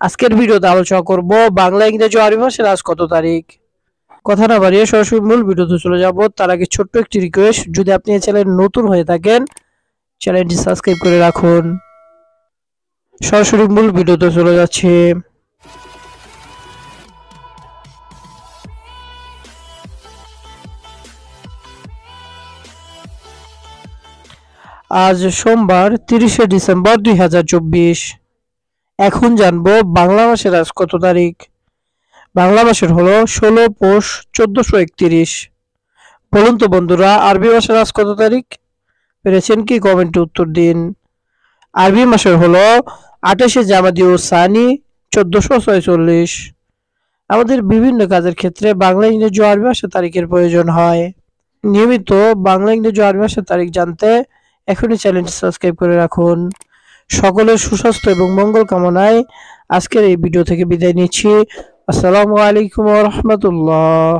আজকের ভিডিওতে আলোচনা করব বাংলা, ইংরেজি ও আরবি মাসের আজ কত তারিখ। কথা না বাড়িয়ে সরাসরি মূল ভিডিওতে চলে যাব। তার আগে ছোট্ট একটি রিকোয়েস্ট, যদি আপনি এই চ্যানেল নতুন হয়ে থাকেন চ্যানেলটি সাবস্ক্রাইব করে রাখুন। সরাসরি মূল ভিডিওতে চলে যাচ্ছে। আজ সোমবার 30শে ডিসেম্বর 2024। এখন জানবো বাংলা মাসের আজ কত তারিখ। বাংলা মাসের হলো 16 পৌষ 1431। বলুন তো বন্ধুরা, আরবি মাসের আজ কত তারিখ? পেরেছেন কি? কমেন্টে উত্তর দিন। আরবি মাসের হলো 28শে জামাদি ও সানি 1446। আমাদের বিভিন্ন কাজের ক্ষেত্রে বাংলা, ইংরেজি ও আরবি মাসের তারিখের প্রয়োজন হয়। নিয়মিত বাংলা, ইংরেজি ও আরবি মাসের তারিখ জানতে এখনই চ্যানেলটি সাবস্ক্রাইব করে রাখুন। সকলের সুস্বাস্থ্য এবং মঙ্গল কামনায় আজকের এই ভিডিও থেকে বিদায় নিচ্ছি। আসসালামু আলাইকুম ওয়া রাহমাতুল্লাহ।